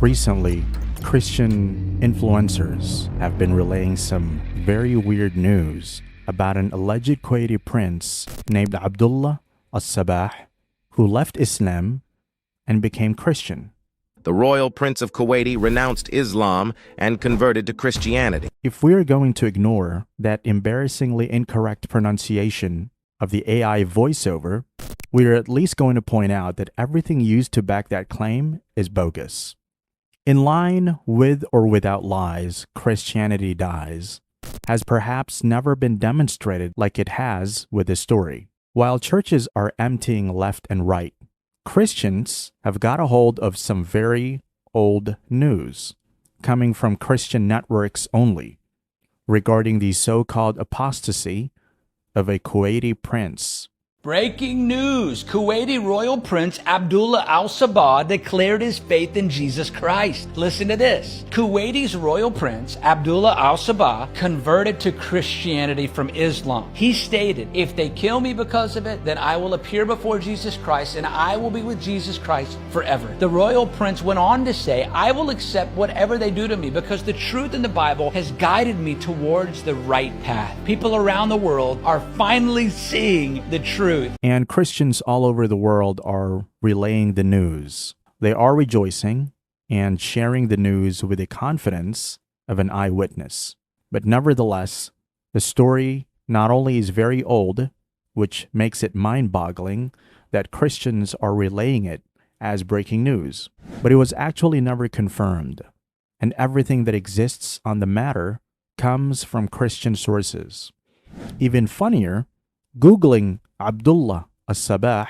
Recently, Christian influencers have been relaying some very weird news about an alleged Kuwaiti prince named Abdullah al-Sabah who left Islam and became Christian. The royal prince of Kuwaiti renounced Islam and converted to Christianity. If we're going to ignore that embarrassingly incorrect pronunciation of the AI voiceover, we're at least going to point out that everything used to back that claim is bogus. In line with or without lies, Christianity dies has perhaps never been demonstrated like it has with this story. While churches are emptying left and right, Christians have got a hold of some very old news coming from Christian networks only regarding the so-called apostasy of a Kuwaiti prince. Breaking news! Kuwaiti royal prince Abdullah al-Sabah declared his faith in Jesus Christ. Listen to this. Kuwaiti's royal prince Abdullah al-Sabah converted to Christianity from Islam. He stated, "If they kill me because of it, then I will appear before Jesus Christ and I will be with Jesus Christ forever." The royal prince went on to say, "I will accept whatever they do to me because the truth in the Bible has guided me towards the right path." People around the world are finally seeing the truth. And Christians all over the world are relaying the news. They are rejoicing and sharing the news with the confidence of an eyewitness. But nevertheless, the story not only is very old, which makes it mind-boggling that Christians are relaying it as breaking news, but it was actually never confirmed. And everything that exists on the matter comes from Christian sources. Even funnier, Googling Abdullah al-Sabah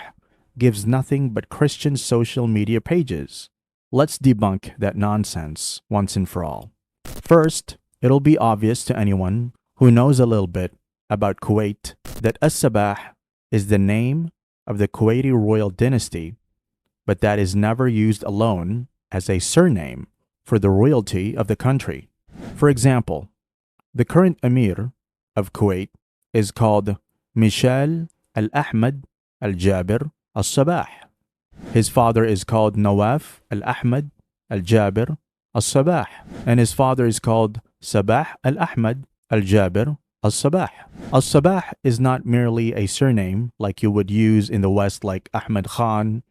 gives nothing but Christian social media pages. Let's debunk that nonsense once and for all. First, it'll be obvious to anyone who knows a little bit about Kuwait that al-Sabah is the name of the Kuwaiti royal dynasty, but that is never used alone as a surname for the royalty of the country. For example, the current emir of Kuwait is called Michel Al-Ahmad Al-Jabir Al-Sabah. His father is called Nawaf Al-Ahmad Al-Jabir Al-Sabah, and his father is called Sabah Al-Ahmad Al-Jabir Al-Sabah. Al-Sabah is not merely a surname like you would use in the West like Ahmed Khan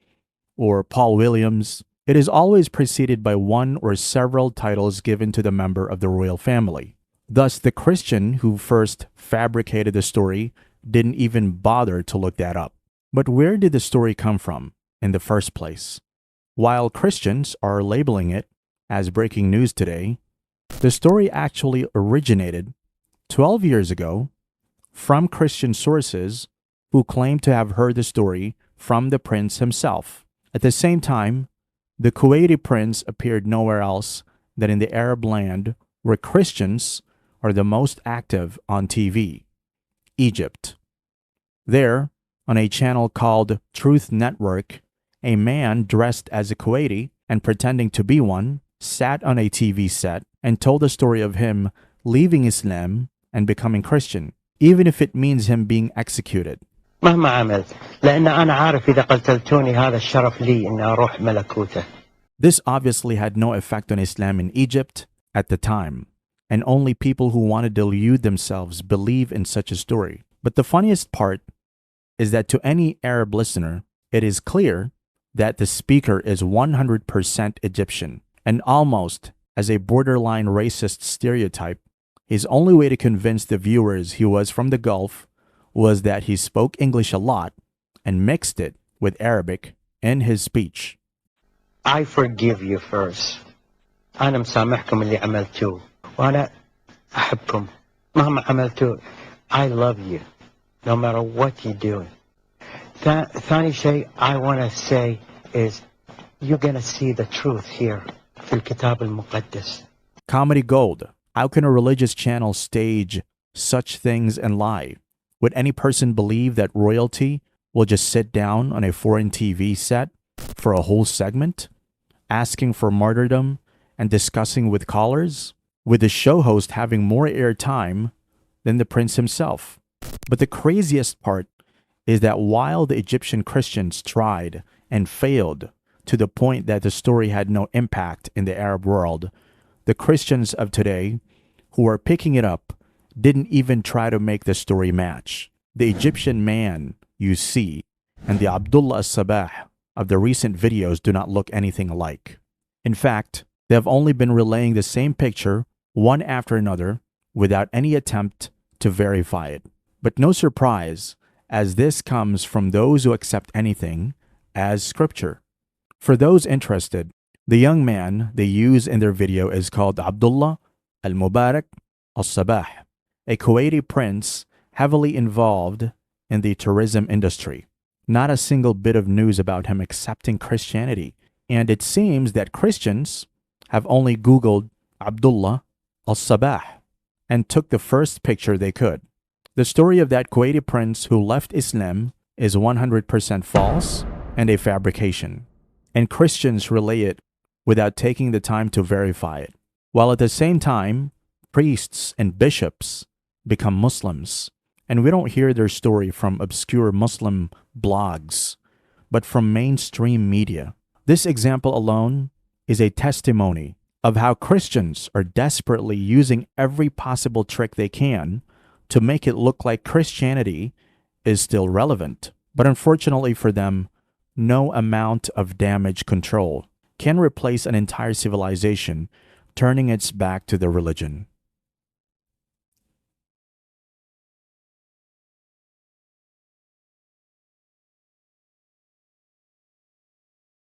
or Paul Williams. It is always preceded by one or several titles given to the member of the royal family. Thus, the Christian who first fabricated the story didn't even bother to look that up. But where did the story come from in the first place? While Christians are labeling it as breaking news today, the story actually originated 12 years ago from Christian sources who claim to have heard the story from the prince himself. At the same time, the Kuwaiti prince appeared nowhere else than in the Arab land where Christians are the most active on TV, Egypt. There, on a channel called Truth Network, a man dressed as a Kuwaiti and pretending to be one sat on a TV set and told the story of him leaving Islam and becoming Christian, even if it means him being executed. مهما عملت لأن أنا عارف إذا قتلتوني هذا الشرف لي إن أروح ملكوته. This obviously had no effect on Islam in Egypt at the time, and only people who want to delude themselves believe in such a story. But the funniest part is that to any Arab listener, it is clear that the speaker is 100% Egyptian, and almost as a borderline racist stereotype, his only way to convince the viewers he was from the Gulf was that he spoke English a lot and mixed it with Arabic in his speech. I forgive you first. أنا مسامحكم اللي عملتوه وأنا أحبكم مهما عملتوه. I love you no matter what you do. ثاني شيء I want to say is you're going to see the truth here في الكتاب المقدس. Comedy gold. How can a religious channel stage such things and lie? Would any person believe that royalty will just sit down on a foreign TV set for a whole segment, asking for martyrdom and discussing with callers, with the show host having more airtime than the prince himself? But the craziest part is that while the Egyptian Christians tried and failed to the point that the story had no impact in the Arab world, the Christians of today who are picking it up didn't even try to make the story match. The Egyptian man you see and the Abdullah as-Sabah of the recent videos do not look anything alike. In fact, they have only been relaying the same picture one after another without any attempt to verify it. But no surprise, as this comes from those who accept anything as scripture. For those interested, the young man they use in their video is called Abdullah al-Mubarak al-Sabah, a Kuwaiti prince heavily involved in the tourism industry. Not a single bit of news about him accepting Christianity, and it seems that Christians have only Googled Abdullah al-Sabah and took the first picture they could. The story of that Kuwaiti prince who left Islam is 100% false and a fabrication, and Christians relay it without taking the time to verify it, while at the same time, priests and bishops become Muslims, and we don't hear their story from obscure Muslim blogs, but from mainstream media. This example alone is a testimony of how Christians are desperately using every possible trick they can to make it look like Christianity is still relevant. But unfortunately for them, no amount of damage control can replace an entire civilization turning its back to the religion.